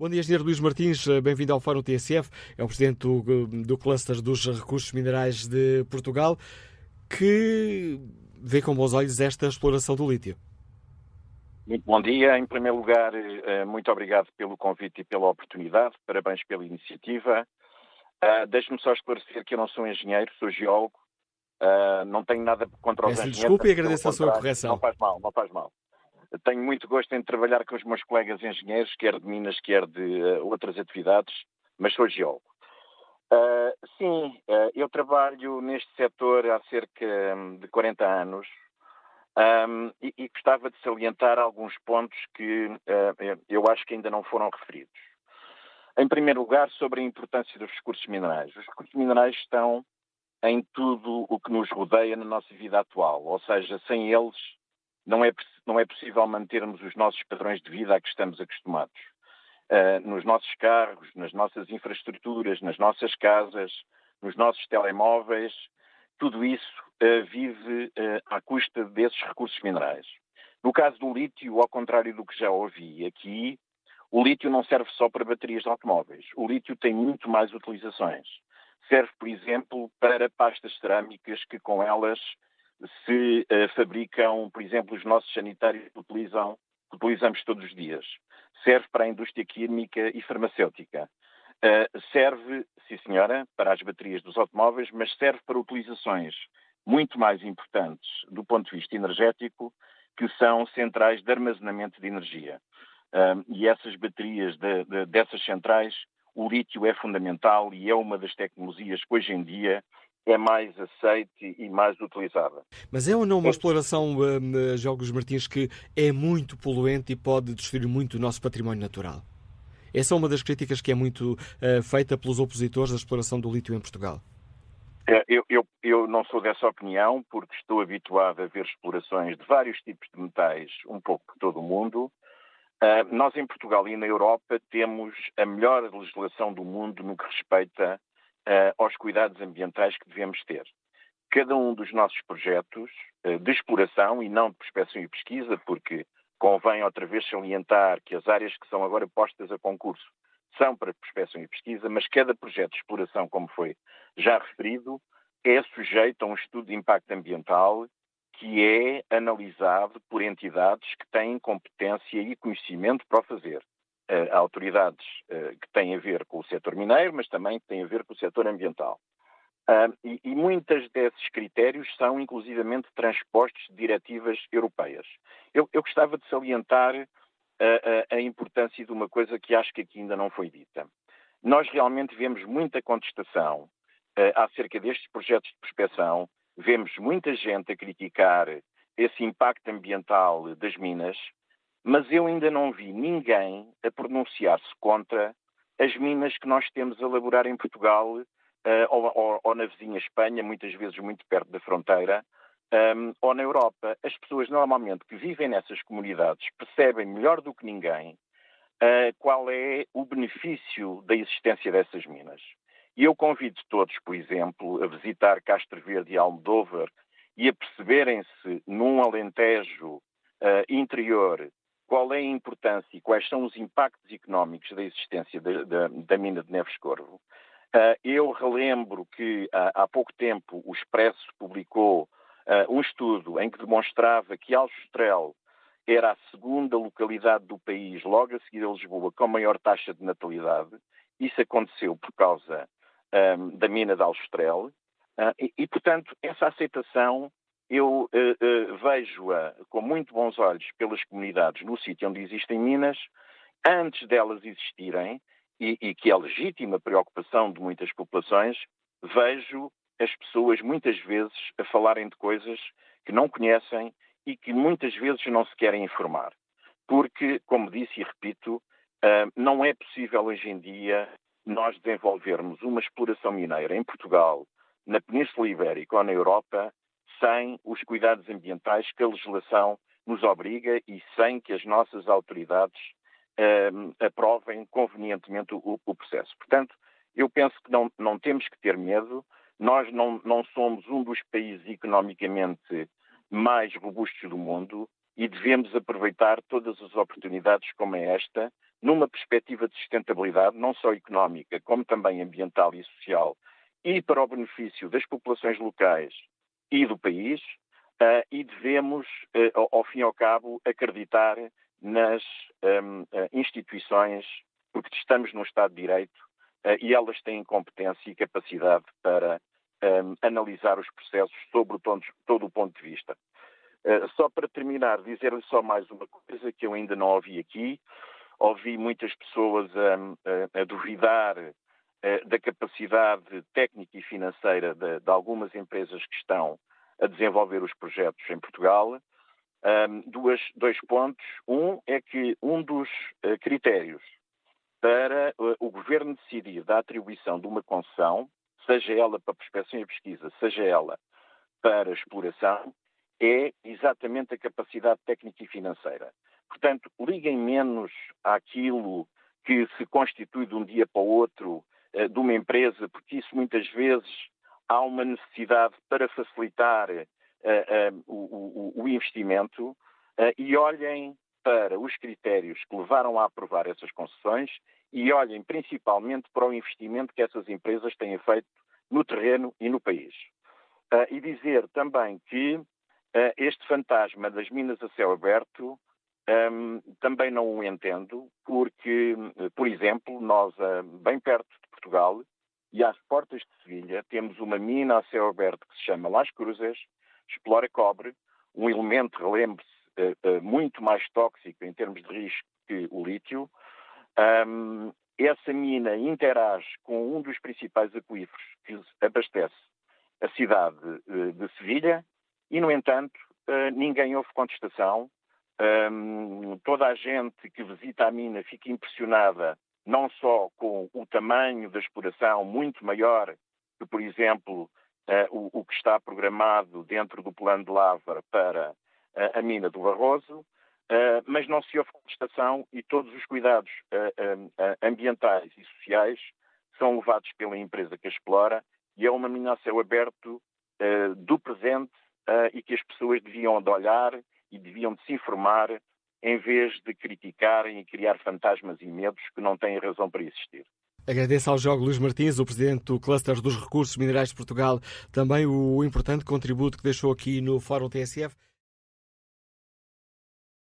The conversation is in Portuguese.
Bom dia, Engenheiro Luís Martins, bem-vindo ao Fórum TSF, é o Presidente do Cluster dos Recursos Minerais de Portugal, que vê com bons olhos esta exploração do lítio. Muito bom dia. Em primeiro lugar, muito obrigado pelo convite e pela oportunidade. Parabéns pela iniciativa. Deixe-me só esclarecer que eu não sou engenheiro, sou geólogo. Não tenho nada contra os Peço-lhe engenheiros. desculpa e agradeço a sua correção. Não faz mal, não faz mal. Tenho muito gosto em trabalhar com os meus colegas engenheiros, quer de Minas, quer de outras atividades, mas sou geólogo. Sim, eu trabalho neste setor há cerca de 40 anos. E gostava de salientar alguns pontos que eu acho que ainda não foram referidos. Em primeiro lugar, sobre a importância dos recursos minerais. Os recursos minerais estão em tudo o que nos rodeia na nossa vida atual, ou seja, sem eles não é possível mantermos os nossos padrões de vida a que estamos acostumados. Nos nossos carros, nas nossas infraestruturas, nas nossas casas, nos nossos telemóveis, tudo isso vive à custa desses recursos minerais. No caso do lítio, ao contrário do que já ouvi aqui, o lítio não serve só para baterias de automóveis. O lítio tem muito mais utilizações. Serve, por exemplo, para pastas cerâmicas que com elas se fabricam, por exemplo, os nossos sanitários que utilizamos todos os dias. Serve para a indústria química e farmacêutica. Serve, sim senhora, para as baterias dos automóveis, mas serve para utilizações muito mais importantes do ponto de vista energético, que são centrais de armazenamento de energia. E essas baterias dessas centrais, o lítio é fundamental e é uma das tecnologias que hoje em dia é mais aceite e mais utilizada. Mas é ou não uma exploração, Jogos Martins, que é muito poluente e pode destruir muito o nosso património natural? Essa é uma das críticas que é muito feita pelos opositores da exploração do lítio em Portugal. Eu não sou dessa opinião, porque estou habituado a ver explorações de vários tipos de metais um pouco por todo o mundo. Nós em Portugal e na Europa temos a melhor legislação do mundo no que respeita aos cuidados ambientais que devemos ter. Cada um dos nossos projetos de exploração e não de prospecção e pesquisa, porque convém outra vez salientar que as áreas que são agora postas a concurso são para prospecção e pesquisa, mas cada projeto de exploração, como foi já referido, é sujeito a um estudo de impacto ambiental que é analisado por entidades que têm competência e conhecimento para o fazer. Autoridades que têm a ver com o setor mineiro, mas também que têm a ver com o setor ambiental. E muitos desses critérios são inclusivamente transpostos de diretivas europeias. Eu gostava de salientar a importância de uma coisa que acho que aqui ainda não foi dita. Nós realmente vemos muita contestação acerca destes projetos de prospecção, vemos muita gente a criticar esse impacto ambiental das minas, mas eu ainda não vi ninguém a pronunciar-se contra as minas que nós temos a elaborar em Portugal ou na vizinha Espanha, muitas vezes muito perto da fronteira, ou na Europa. As pessoas normalmente que vivem nessas comunidades percebem melhor do que ninguém qual é o benefício da existência dessas minas. E eu convido todos, por exemplo, a visitar Castro Verde e Almodóvar e a perceberem-se num Alentejo interior qual é a importância e quais são os impactos económicos da existência da mina de Neves Corvo. Eu relembro que há pouco tempo o Expresso publicou um estudo em que demonstrava que Aljustrel era a segunda localidade do país, logo a seguir a Lisboa, com maior taxa de natalidade. Isso aconteceu por causa da mina de Aljustrel. Portanto, essa aceitação eu vejo-a com muito bons olhos pelas comunidades no sítio onde existem minas, antes delas existirem, e que é legítima a preocupação de muitas populações, vejo as pessoas muitas vezes a falarem de coisas que não conhecem e que muitas vezes não se querem informar. Porque, como disse e repito, não é possível hoje em dia nós desenvolvermos uma exploração mineira em Portugal, na Península Ibérica ou na Europa, sem os cuidados ambientais que a legislação nos obriga e sem que as nossas autoridades aprovem convenientemente o processo. Portanto, eu penso que não temos que ter medo. Nós não somos um dos países economicamente mais robustos do mundo e devemos aproveitar todas as oportunidades como é esta, numa perspectiva de sustentabilidade, não só económica, como também ambiental e social, e para o benefício das populações locais e do país, e devemos, ao fim e ao cabo, acreditar nas instituições, porque estamos num Estado de Direito e elas têm competência e capacidade para analisar os processos sobre todo o ponto de vista. Só para terminar, dizer-lhe só mais uma coisa que eu ainda não ouvi aqui. Ouvi muitas pessoas a duvidar da capacidade técnica e financeira de algumas empresas que estão a desenvolver os projetos em Portugal. Dois pontos. Um é que um dos critérios para o Governo decidir da atribuição de uma concessão, seja ela para prospecção e pesquisa, seja ela para exploração, é exatamente a capacidade técnica e financeira. Portanto, liguem menos àquilo que se constitui de um dia para o outro de uma empresa, porque isso muitas vezes há uma necessidade para facilitar o investimento, e olhem para os critérios que levaram a aprovar essas concessões e olhem principalmente para o investimento que essas empresas têm feito no terreno e no país. E dizer também que este fantasma das minas a céu aberto também não o entendo, porque, por exemplo, nós, bem perto de Portugal e às portas de Sevilha, temos uma mina a céu aberto que se chama Las Cruzes, explora cobre, um elemento, relembre-se, muito mais tóxico em termos de risco que o lítio. Essa mina interage com um dos principais aquíferos que abastece a cidade de Sevilha e, no entanto, ninguém houve contestação. Toda a gente que visita a mina fica impressionada não só com o tamanho da exploração, muito maior que, por exemplo, o que está programado dentro do plano de Lavra para a mina do Barroso, mas não se houve contestação e todos os cuidados ambientais e sociais são levados pela empresa que a explora, e é uma mina a céu aberto do presente, e que as pessoas deviam de olhar e deviam de se informar em vez de criticarem e criar fantasmas e medos que não têm razão para existir. Agradeço ao Diogo Luís Martins, o presidente do Cluster dos Recursos Minerais de Portugal, também o importante contributo que deixou aqui no Fórum TSF.